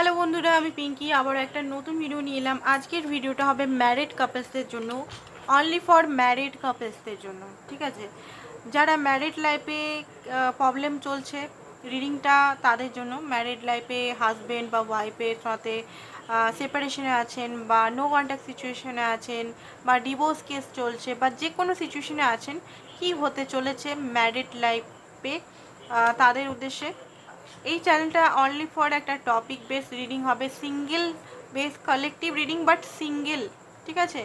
Hello বন্ধুরা, আমি পিঙ্কি আবার একটা নতুন ভিডিও নিয়ে এলাম। আজকের ভিডিওটা হবে ম্যারিড কাপলসদের জন্য, অনলি ফর ম্যারিড কাপলসদের জন্য। ঠিক আছে, যারা ম্যারিড লাইফে প্রবলেম চলছে, রিডিংটা তাদের জন্য। ম্যারিড লাইফে হাজব্যান্ড বা ওয়াইফের সাথে সেপারেশনে আছেন, বা নো কন্ট্যাক্ট সিচুয়েশনে আছেন, বা ডিভোর্স কেস চলছে, বা যে কোনো সিচুয়েশনে আছেন, কি হতে চলেছে ম্যারিড লাইফে, তাদের উদ্দেশ্যে এই চ্যানেলটা অনলি ফর একটা টপিক বেস রিডিং হবে, single base collective reading, but single. ঠিক আছে,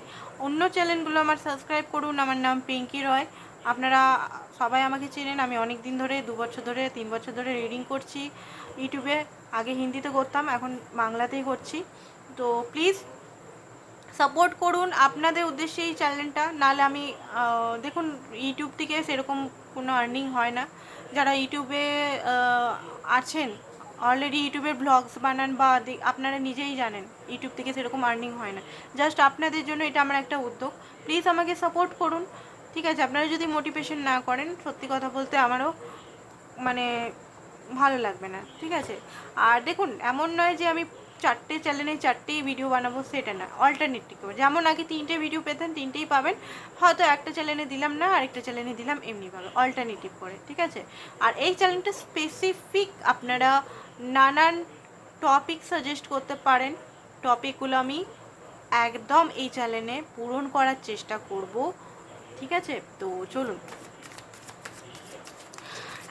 অন্য চ্যানেলগুলো আমার সাবস্ক্রাইব করুন। আমার নাম পিঙ্কি রয়, আপনারা সবাই আমাকে চেনেন। আমি অনেক দিন ধরে, 2 বছর ধরে, 3 বছর ধরে রিডিং করছি ইউটিউবে। আগে হিন্দিতে করতাম, এখন বাংলাতেই করছি। তো প্লিজ সাপোর্ট করুন, আপনাদের উদ্দেশ্যে এই চ্যানেলটা। নাহলে আমি দেখুন, ইউটিউব থেকে সেরকম কোনো আর্নিং হয় না। যারা ইউটিউবে আছেন, অলরেডি ইউটিউবের ব্লগস বানান, বা আপনারা নিজেই জানেন ইউটিউব থেকে সেরকম আর্নিং হয় না। জাস্ট আপনাদের জন্য এটা আমার একটা উদ্যোগ। প্লিজ আমাকে সাপোর্ট করুন। ঠিক আছে, আপনারা যদি মোটিভেশন না করেন, সত্যি কথা বলতে আমারও মানে ভালো লাগবে না। ঠিক আছে, আর দেখুন, এমন নয় যে আমি 4টে চ্যানেলে 4টেই ভিডিও বানাবো, সেটা না। অল্টারনেটিভ করে, যেমন আগে 3টে ভিডিও পেতেন, 3টেই পাবেন। হয়তো একটা চ্যানেলে দিলাম না, আরেকটা চ্যানেলে দিলাম, এমনিভাবে অল্টারনেটিভ করে। ঠিক আছে, আর এই চ্যানেলটা স্পেসিফিক, আপনারা নানান টপিক সাজেস্ট করতে পারেন। টপিকগুলো আমি একদম এই চ্যানেলে পূরণ করার চেষ্টা করব। ঠিক আছে, তো চলুন,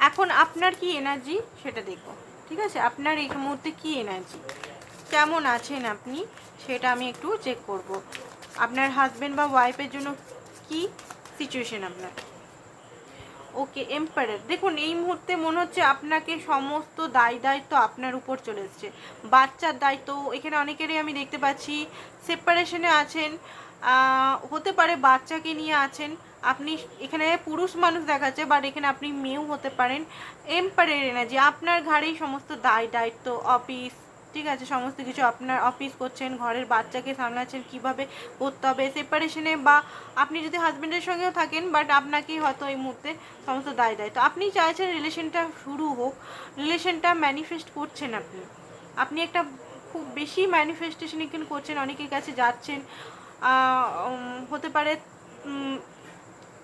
এখন আপনার কি এনার্জি সেটা দেখব। ঠিক আছে, আপনার এই মুহূর্তে কি এনার্জি, কেমন আছেন আপনি, সেটা আমি একটু চেক করব। আপনার হাজব্যান্ড বা ওয়াইফের জন্য কি সিচুয়েশন আপনার। ওকে, এম্পায়ার। দেখুন, এই মুহূর্তে মনে হচ্ছে আপনাকে সমস্ত দায়িত্ব আপনার উপর চলে এসছে। বাচ্চার দায়িত্ব, এখানে অনেকেরই আমি দেখতে পাচ্ছি সেপারেশনে আছেন, হতে পারে বাচ্চাকে নিয়ে আছেন। আপনি এখানে পুরুষ মানুষ দেখাচ্ছে, বাট এখানে আপনি মেয়েও হতে পারেন। এম্পায়ারের এনার্জি, আপনার ঘাড়েই সমস্ত দায়িত্ব, অফিস। ঠিক আছে, সমস্ত কিছু আপনার, অফিস করছেন, ঘরের বাচ্চাকে সামলাচ্ছেন, কিভাবে করতে হবে সেপারেশনে, বা আপনি যদি হাজব্যান্ডের সঙ্গেও থাকেন, বাট আপনাকেই হয়তো এই মুহূর্তে সমস্ত দায়িত্ব। আপনি চাইছেন রিলেশনটা শুরু হোক, রিলেশনটা ম্যানিফেস্ট করছেন আপনি। আপনি একটা খুব বেশি ম্যানিফেস্টেশন এখানে করছেন, অনেকের কাছে যাচ্ছেন। হতে পারে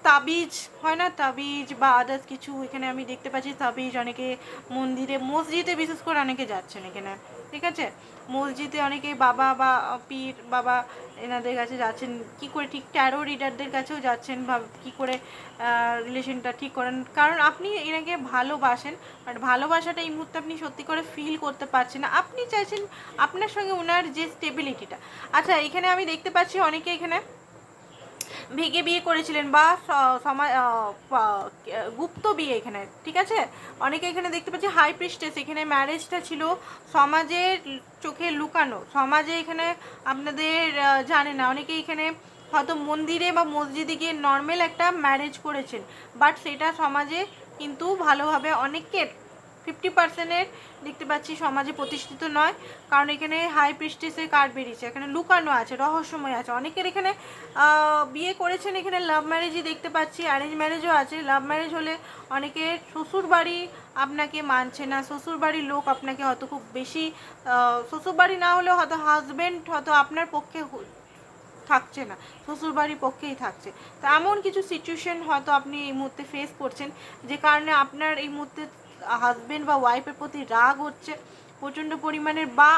তাবিজ, হয় না তাবিজ, বা আদার্স কিছু। এখানে আমি দেখতে পাচ্ছি তাবিজ, অনেকে মন্দিরে, মসজিদে বিশেষ করে অনেকে যাচ্ছেন এখানে। ঠিক আছে, মসজিদে অনেকে বাবা বা পীর বাবা এনাদের কাছে যাচ্ছেন। কি করে ঠিক, ট্যারো রিডারদের কাছেও যাচ্ছেন, বা কী করে রিলেশনটা ঠিক করেন। কারণ আপনি এনাকে ভালোবাসেন, বাট ভালোবাসাটা এই মুহূর্তে আপনি সত্যি করে ফিল করতে পারছেন না। আপনি চাইছেন আপনার সঙ্গে ওনার যে স্টেবিলিটিটা। আচ্ছা, এখানে আমি দেখতে পাচ্ছি অনেকে এখানে ভেগে বিয়ে করেছিলেন, বা সমাজ গুপ্ত বিয়ে এখানে। ঠিক আছে, অনেকে এখানে দেখতে পাচ্ছি হাই প্রিস্টেস, এখানে ম্যারেজটা ছিল সমাজের চোখে লুকানো, সমাজে এখানে আপনাদের জানে না। অনেকে এখানে হয়তো মন্দিরে বা মসজিদে গিয়ে নর্মাল একটা ম্যারেজ করেছেন, বাট সেটা সমাজে কিন্তু ভালোভাবে অনেকের 50%-এর দেখতে পাচ্ছি সমাজে প্রতিষ্ঠিত নয়। কারণ এখানে হাই প্রিস্টেসের কার্ড বেরিয়েছে, এখানে লুকানো আছে, রহস্যময় আছে। অনেকের এখানে বিয়ে করেছেন, এখানে লাভ ম্যারেজই দেখতে পাচ্ছি, অ্যারেঞ্জ ম্যারেজও আছে। লাভ ম্যারেজ হলে অনেকে শ্বশুর বাড়ি আপনাকে মানছে না, শ্বশুর বাড়ির লোক আপনাকে হয়তো খুব বেশি, শ্বশুর বাড়ি না হলেও হয়তো হাজব্যান্ড হয়তো আপনার পক্ষে থাকছে না, শ্বশুরবাড়ির পক্ষেই থাকছে। তো এমন কিছু সিচুয়েশন হয়তো আপনি এই মুহূর্তে ফেস করছেন, যে কারণে আপনার এই মুহূর্তে হাজব্যান্ড বা ওয়াইফের প্রতি রাগ হচ্ছে প্রচণ্ড পরিমাণের, বা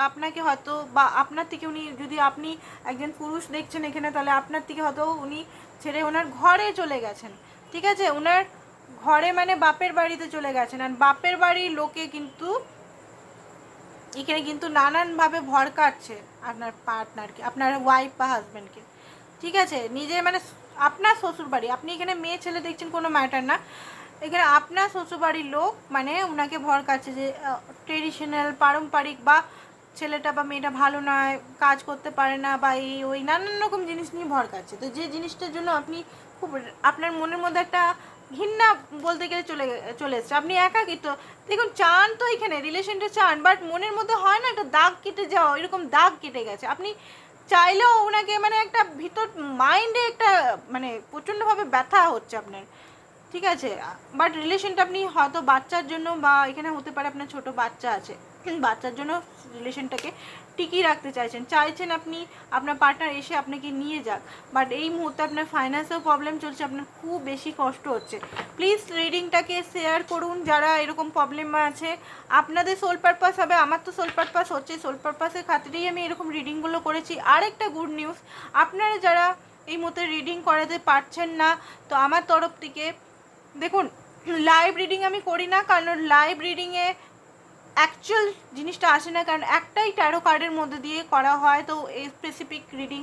আপনাকে হয়তো, বা আপনার থেকে উনি, যদি আপনি একজন পুরুষ দেখছেন এখানে, তাহলে আপনার থেকে হয়তো উনি ছেড়ে ওনার ঘরে চলে গেছেন। ঠিক আছে, ওনার ঘরে মানে বাপের বাড়িতে চলে গেছেন। আর বাপের বাড়ির লোকে কিন্তু এখানে কিন্তু নানানভাবে ভড়কাচ্ছে আপনার পার্টনারকে, আপনার ওয়াইফ বা হাজব্যান্ডকে। ঠিক আছে, নিজে মানে আপনার শ্বশুরবাড়ি, আপনি এখানে মেয়ে ছেলে দেখছেন কোনো ম্যাটার না, এখানে আপনার শ্বশুরবাড়ির লোক মানে ওনাকে ভড়কাচ্ছে যে ট্রেডিশনাল, পারম্পরিক, বা ছেলেটা বা মেয়েটা ভালো নয়, কাজ করতে পারে না, বা এই ওই নানান রকম জিনিস নিয়ে ভড়কাচ্ছে। তো যে জিনিসটার জন্য আপনি খুব, আপনার মনের মধ্যে একটা ঘৃণা বলতে গেলে চলে এসছে, আপনি একাকিত্ব। দেখুন, চান তো এখানে রিলেশনটা চান, বাট মনের মধ্যে হয় না একটা দাগ কেটে যাওয়া, এরকম দাগ কেটে গেছে। আপনি চাইলেও ওনাকে মানে একটা ভিতর মাইন্ডে একটা মানে প্রচণ্ডভাবে ব্যথা হচ্ছে আপনার। ঠিক আছে, বাট রিলেশনটা আপনি হয়তো বাচ্চার জন্য, বা এখানে হতে পারে আপনার ছোট বাচ্চা আছে, বাচ্চার জন্য রিলেশনটাকে টিকিয়ে রাখতে চাইছেন আপনি আপনার পার্টনার এসে আপনাকে নিয়ে যাক, বাট এই মুহূর্তে আপনার ফাইন্যান্সেও প্রবলেম চলছে, আপনার খুব বেশি কষ্ট হচ্ছে। প্লিজ রিডিংটাকে শেয়ার করুন যারা এরকম প্রবলেম আছে, আপনাদের সোল পারপাস হবে, আমার তো সোল পারপাস হচ্ছে, সোল পারপাসের খাতিরেই আমি এরকম রিডিংগুলো করেছি। আরেকটা গুড নিউজ, আপনারা যারা এই মুহূর্তে রিডিং করাতে পারছেন না, তো আমার তরফ থেকে দেখুন, লাইভ রিডিং আমি করি না, কারণ লাইভ রিডিংয়ে অ্যাকচুয়াল জিনিসটা আসে না, কারণ একটাই ট্যারো কার্ডের মধ্যে দিয়ে করা হয়, তো এই স্পেসিফিক রিডিং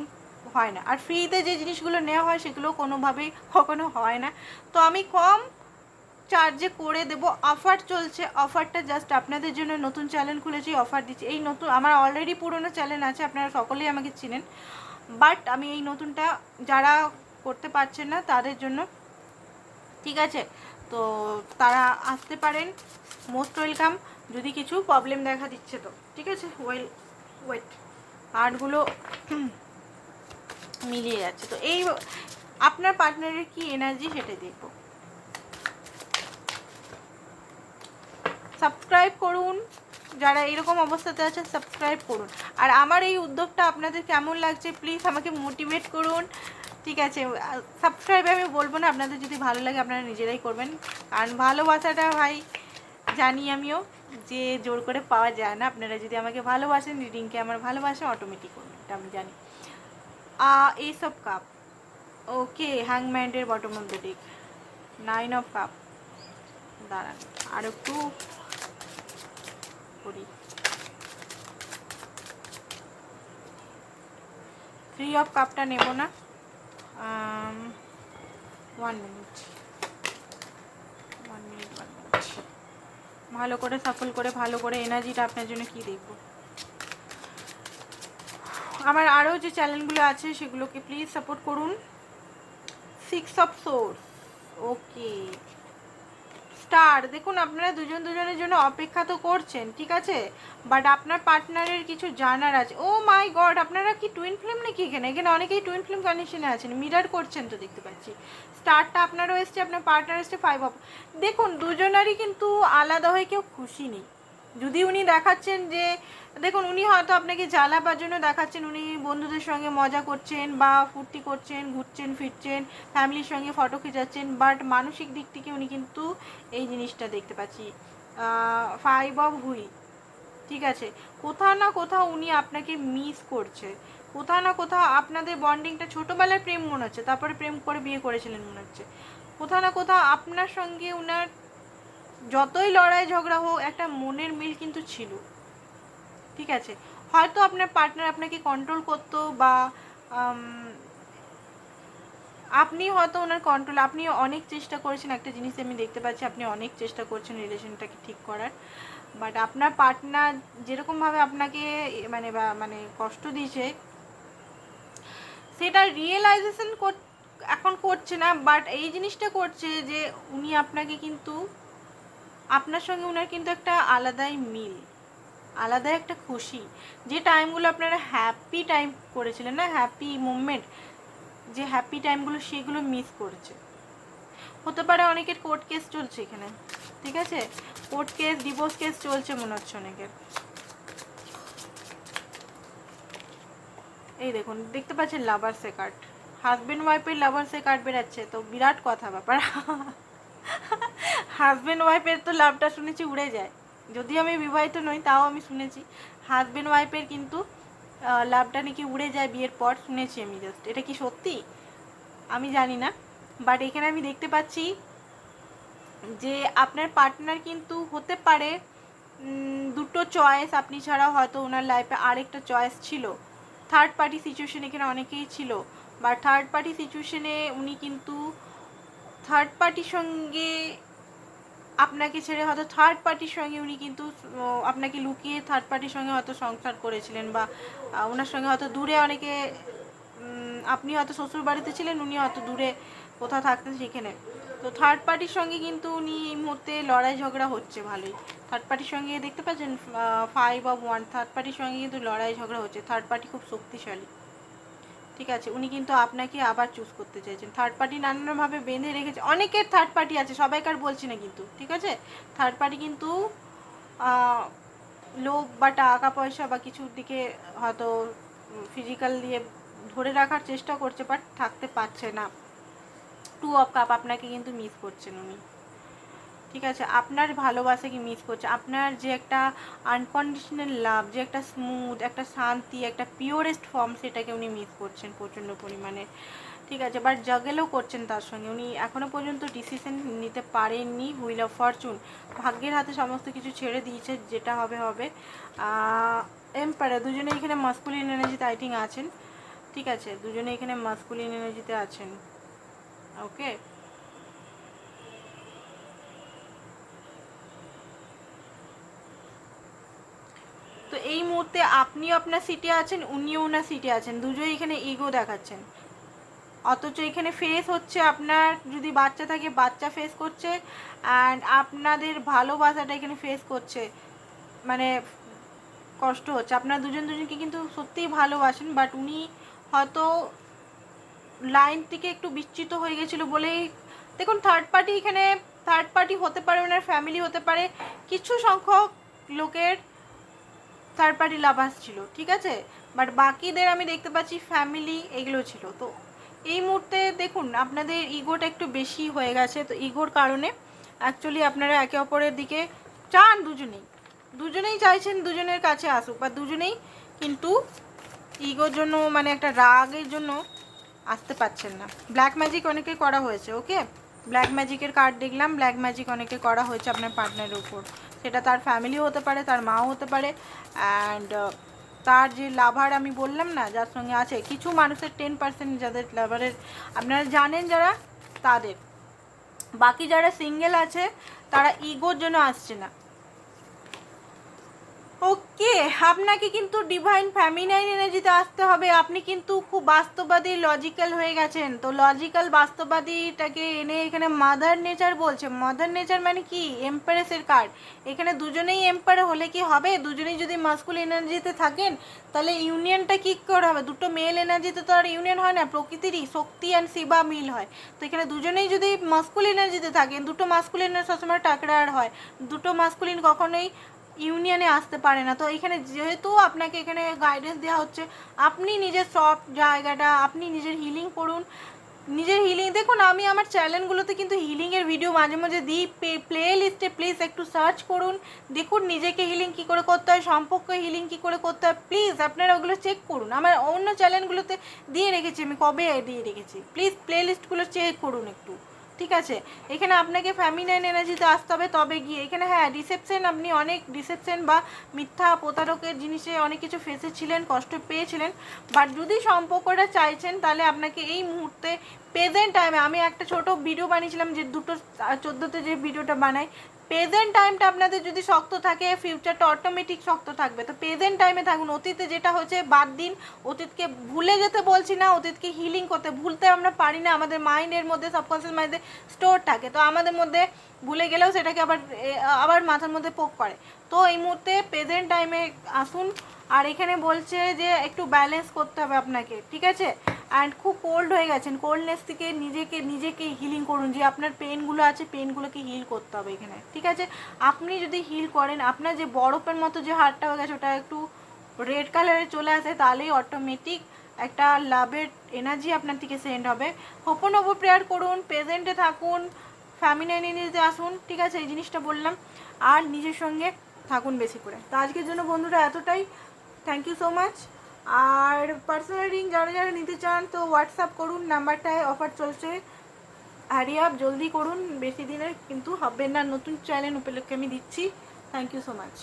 হয় না। আর ফ্রিতে যে জিনিসগুলো নেওয়া হয় সেগুলো কোনোভাবেই কখনো হয় না। তো আমি কম চার্জে করে দেব, অফার চলছে, অফারটা জাস্ট আপনাদের জন্য, নতুন চ্যানেল খুলেছি, অফার দিচ্ছি। এই নতুন, আমার অলরেডি পুরনো চ্যানেল আছে, আপনারা সকলেই আমাকে চিনেন, বাট আমি এই নতুনটা যারা করতে পারছেন না তাদের জন্য, ঠিক আছে? তো তারা আসতে পারেন, মোস্ট ওয়েলকাম। যদি কিছু প্রবলেম দেখা দিচ্ছে তো, ঠিক আছে? ওয়েট কার্ডগুলো মিলিয়ে যাচ্ছে, তো এই আপনার পার্টনারের কি এনার্জি সেটা দেখব। সাবস্ক্রাইব করুন, যারা এরকম অবস্থাতে আছে সাবস্ক্রাইব করুন। আর আমার এই উদ্যোগটা আপনাদের কেমন লাগছে প্লিজ আমাকে মোটিভেট করুন, ঠিক আছে? সাবস্ক্রাইবে আমি বলবো না, আপনাদের যদি ভালো লাগে আপনারা নিজেরাই করবেন, কারণ ভালোবাসাটা ভাই জানি আমিও যে জোর করে পাওয়া যায় না। আপনারা যদি আমাকে ভালোবাসেন, রিডিংকে আমার ভালোবাসা অটোমেটিক করবেন, এটা আমি জানি। এইসব কাপ, ওকে, হ্যাংম্যানের bottom of the deck, 9 of cup, দাঁড়ান আর একটু করি, 3 অফ কাপটা নেব না, 1 মিনিট, ভালো করে সাফল করে, ভালো করে এনার্জিটা আপনার জন্য কি দেখব। আমার আরও যে চ্যানেলগুলো আছে সেগুলোকে প্লিজ সাপোর্ট করুন। 6 অফ সোর্স, ওকে, স্টার। দেখুন, আপনারা দুজনের জন্য অপেক্ষা তো করছেন, ঠিক আছে, বাট আপনার পার্টনারের কিছু জানার আছে। ও মাই গড, আপনারা কি টুইন ফ্লেম নাকি? এখানে অনেকেই টুইন ফ্লেম কন্ডিশনে আছেন, মিরার করছেন তো দেখতে পাচ্ছি। স্টারটা আপনারও এসছে, আপনার পার্টনার এসছে 5 অফ। দেখুন, দুজনারই কিন্তু আলাদা হয়ে কেউ খুশি নেই। যদি উনি দেখাচ্ছেন যে, দেখুন, উনি হয়তো আপনাকে জ্বালাবার জন্য দেখাচ্ছেন, উনি বন্ধুদের সঙ্গে মজা করছেন বা ফুর্তি করছেন, ঘুরছেন ফিরছেন, ফ্যামিলির সঙ্গে ফটো খিচাচ্ছেন, বাট মানসিক দিক থেকে উনি কিন্তু এই জিনিসটা দেখতে পাচ্ছি, 5 অফ হুইল, ঠিক আছে? কোথাও না কোথাও উনি আপনাকে মিস করছে, কোথাও না কোথাও আপনাদের বন্ডিংটা ছোটোবেলার প্রেম মনে হচ্ছে, তারপরে প্রেম করে বিয়ে করেছিলেন মনে হচ্ছে, কোথাও না কোথাও আপনার সঙ্গে উনার যতই লড়াই ঝগড়া হোক একটা মনের মিল কিন্তু ছিল, ঠিক আছে? হয়তো আপনার পার্টনার আপনাকে কন্ট্রোল করতো, বা আপনি হয়তো ওনার কন্ট্রোল, আপনি অনেক চেষ্টা করেছেন, একটা জিনিস আমি দেখতে পাচ্ছি, আপনি অনেক চেষ্টা করছেন রিলেশনটাকে ঠিক করার, বাট আপনার পার্টনার যেরকমভাবে আপনাকে মানে কষ্ট দিয়েছে সেটা রিয়েলাইজেশন এখন করছে না, বাট এই জিনিসটা করছে যে উনি আপনাকে কিন্তু, আপনার সঙ্গে উনার কিন্তু একটা আলাদাই মিল, আলাদা একটা খুশি, যে টাইমগুলো আপনারা হ্যাপি টাইম করেছিলেন না, হ্যাপি মুভমেন্ট, যে হ্যাপি টাইমগুলো সেগুলো মিস করছে। হতে পারে অনেকের কোর্ট কেস চলছে এখানে, ঠিক আছে? কোর্ট কেস, ডিভোর্স কেস চলছে মনে হচ্ছে অনেকের। এই দেখুন, দেখতে পাচ্ছেন লাভার্সের কার্ড, হাজব্যান্ড ওয়াইফের লাভার্সের কার্ড বেরাচ্ছে, তো বিরাট কথা ব্যাপার। হাজব্যান্ড ওয়াইফের তো লাভটা শুনেছি উড়ে যায়, যদিও আমি বিবাহিত নই তাও আমি শুনেছি হাজব্যান্ড ওয়াইফের কিন্তু লাভটা নাকি উড়ে যায় বিয়ের পর, শুনেছি আমি, জাস্ট এটা কি সত্যি আমি জানি না, বাট এখানে আমি দেখতে পাচ্ছি যে আপনার পার্টনার কিন্তু হতে পারে দুটো চয়েস আপনি ছাড়া হয়তো ওনার লাইফে আরেকটা চয়েস ছিল, থার্ড পার্টি সিচুয়েশন এখানে অনেকেই ছিল, বা থার্ড পার্টি সিচুয়েশনে উনি কিন্তু থার্ড পার্টির সঙ্গে আপনাকে ছেড়ে হয়তো থার্ড পার্টির সঙ্গে উনি কিন্তু আপনাকে লুকিয়ে থার্ড পার্টির সঙ্গে হয়তো সংসার করেছিলেন, বা ওনার সঙ্গে হয়তো দূরে অনেকে, আপনি হয়তো শ্বশুর বাড়িতে ছিলেন, উনি হয়তো দূরে কোথাও থাকতেন সেখানে, তো থার্ড পার্টির সঙ্গে কিন্তু উনি এই মুহূর্তে লড়াই ঝগড়া হচ্ছে ভালোই, থার্ড পার্টির সঙ্গে দেখতে পাচ্ছেন 5 অফ 1, থার্ড পার্টির সঙ্গে কিন্তু লড়াই ঝগড়া হচ্ছে, থার্ড পার্টি খুব শক্তিশালী, ঠিক আছে? উনি কিন্তু আপনাকে আবার চুজ করতে চাইছেন, থার্ড পার্টি নানানভাবে বেঁধে রেখেছে, অনেকের থার্ড পার্টি আছে, সবাইকার বলছি না কিন্তু, ঠিক আছে? থার্ড পার্টি কিন্তু লোভ বা টাকা পয়সা বা কিছুর দিকে হয়তো ফিজিক্যাল দিয়ে ধরে রাখার চেষ্টা করছে, বাট থাকতে পারছে না। 2 অফ কাপ আপনাকে কিন্তু মিস করছেন উনি, ঠিক আছে? আপনার ভালোবাসাকে মিস করছে, আপনার যে একটা আনকন্ডিশনাল লাভ, যে একটা স্মুথ, একটা শান্তি, একটা পিওরেস্ট ফর্ম, সেটাকে উনি মিস করছেন প্রচণ্ড পরিমাণে, ঠিক আছে? বাট জাগেলও করছেন তার সঙ্গে, উনি এখনও পর্যন্ত ডিসিশন নিতে পারেননি। হুইল অফ ফরচুন, ভাগ্যের হাতে সমস্ত কিছু ছেড়ে দিয়েছে, যেটা হবে হবে। এম্পায়ার, দুজনে এখানে মাস্কুলিন এনার্জিতে আই থিঙ্ক আছেন, ঠিক আছে? দুজনে এখানে মাস্কুলিন এনার্জিতে আছেন, ওকে? তো এই মুহূর্তে আপনিও আপনার সিটে আছেন, উনিও ওনার সিটে আছেন, দুজনেই এখানে ইগো দেখাচ্ছেন। অথচ এখানে ফেস হচ্ছে আপনার যদি বাচ্চা থাকে, বাচ্চা ফেস করছে, অ্যান্ড আপনাদের ভালোবাসাটা এখানে ফেস করছে, মানে কষ্ট হচ্ছে। আপনারা দুজন দুজনকে কিন্তু সত্যিই ভালোবাসেন, বাট উনি হয়তো লাইন থেকে একটু বিচ্যুত হয়ে গেছিলো বলেই, দেখুন থার্ড পার্টি, এখানে থার্ড পার্টি হতে পারে, ওনার ফ্যামিলি হতে পারে, কিছু সংখ্যক লোকের থার্ড পার্টি লাভার্স ছিল, ঠিক আছে? বাট বাকিদের আমি দেখতে পাচ্ছি ফ্যামিলি এগুলো ছিল। তো এই মুহূর্তে দেখুন আপনাদের ইগোটা একটু বেশি হয়ে গেছে, তো ইগোর কারণে অ্যাকচুয়ালি আপনারা একে অপরের দিকে চান, দুজনেই চাইছেন দুজনের কাছে আসুক, বা দুজনেই কিন্তু ইগোর জন্য, মানে একটা রাগের জন্য আসতে পারছেন না। ব্ল্যাক ম্যাজিক অনেকে করা হয়েছে, ওকে? ব্ল্যাক ম্যাজিকের কার্ড দেখলাম, ব্ল্যাক ম্যাজিক অনেকে করা হয়েছে আপনার পার্টনারের উপর, সেটা তার ফ্যামিলিও হতে পারে, তার মাও হতে পারে, অ্যান্ড তার যে লাভার আমি বললাম না যার সঙ্গে আছে, কিছু মানুষের 10% যাদের লাভারের আপনারা জানেন যারা, তাদের। বাকি যারা সিঙ্গেল আছে তারা ইগোর জন্য আসছে না, ওকে? আপনাকে কিন্তু ডিভাইন ফ্যামিনাইন এনার্জিতে আসতে হবে। আপনি কিন্তু খুব বাস্তববাদী, লজিক্যাল হয়ে গেছেন। তো লজিক্যাল বাস্তববাদীটাকে এনে এখানে মাদার নেচার বলছে। মাদার নেচার মানে কি? এম্পারেসের কার্ড। এখানে দুজনেই এম্পায়ার হলে কি হবে? দুজনেই যদি মাস্কুলিন এনার্জিতে থাকেন তাহলে ইউনিয়নটা কী করে হবে? দুটো মেল এনার্জিতে তো আর ইউনিয়ন হয় না, প্রকৃতিরই শক্তি অ্যান্ড শিবা মিল হয়। তো এখানে দুজনেই যদি মাস্কুলিন এনার্জিতে থাকেন, দুটো মাস্কুলিন সবসময় টাকরার হয়, দুটো মাস্কুলিন কখনোই ইউনিয়নে আসতে পারে না। তো এখানে যেহেতু আপনাকে এখানে গাইডেন্স দেওয়া হচ্ছে, আপনি নিজের সফট জায়গাটা, আপনি নিজের হিলিং করুন, নিজের হিলিং দেখুন। আমি আমার চ্যানেলগুলোতে কিন্তু হিলিংয়ের ভিডিও মাঝে মাঝে দিই, প্লে লিস্টে প্লিজ একটু সার্চ করুন, দেখুন নিজেকে হিলিং কী করে করতে হয়, সম্পর্ক হিলিং কী করে করতে হয়, প্লিজ আপনারা ওগুলো চেক করুন। আমার অন্য চ্যানেলগুলোতে দিয়ে রেখেছি, আমি কবে দিয়ে রেখেছি, প্লিজ প্লে লিস্টগুলো চেক করুন একটু, ঠিক আছে? এখানে আপনাকে ফ্যামিনাইন এনার্জিতে আসতে হবে, তবে গিয়ে এখানে হ্যাঁ ডিসেপশন, আপনি অনেক ডিসেপশন বা মিথ্যা প্রতারকের জিনিসে অনেক কিছু ফেসেছিলেন, কষ্ট পেয়েছিলেন। বাট যদি সম্পর্কটা চাইছেন তাহলে আপনাকে এই মুহূর্তে প্রেজেন্ট টাইমে, আমি একটা ছোট ভিডিও বানিয়েছিলাম যে 2:14 যে ভিডিওটা বানাই, প্রেজেন্ট টাইমটা আপনাদের যদি শক্ত থাকে, ফিউচারটা অটোমেটিক শক্ত থাকবে। তো প্রেজেন্ট টাইমে থাকুন, অতীতে যেটা হয়েছে বাদ দিন, অতীতকে ভুলে যেতে বলছি না, অতীতকে হিলিং করতে, ভুলতে আমরা পারি না, আমাদের মাইন্ডের মধ্যে, সাবকনসিয়াস মাইন্ডে স্টোর থাকে, তো আমাদের মধ্যে ভুলে গেলেও সেটাকে আবার মাথার মধ্যে পোক করে। তো এই মুহূর্তে প্রেজেন্ট টাইমে আসুন, আর এখানে বলছে যে একটু ব্যালেন্স করতে হবে আপনাকে, ঠিক আছে? অ্যান্ড খুব কোল্ড হয়ে গেছেন, কোল্ডনেস থেকে নিজেকে হিলিং করুন, যে আপনার পেনগুলো আছে পেনগুলোকে হিল করতে হবে এখানে, ঠিক আছে? আপনি যদি হিল করেন, আপনার যে বরফের মতো যে হাড়টা হয়ে গেছে ওটা একটু রেড কালারে চলে আসে, তাহলেই অটোমেটিক একটা লাভের এনার্জি আপনার থেকে সেন্ড হবে। হোপোনোপো প্রেয়ার করুন, প্রেজেন্টে থাকুন, ফ্যামিনাইন এনার্জিতে আসুন, ঠিক আছে? এই জিনিসটা বললাম, আর নিজের সঙ্গে থাকুন বেশি করে। তো আজকের জন্য বন্ধুরা এতটাই, থ্যাংক ইউ সো মাচ। আর পার্সোনাল রিং যারা যারা নিতে চান তো হোয়াটসঅ্যাপ করুন, নাম্বারটায় অফার চলছে, হারি আপ, জলদি করুন, বেশি দিনের কিন্তু হবে না, নতুন চ্যানেল উপলক্ষে আমি দিচ্ছি। Thank you so much.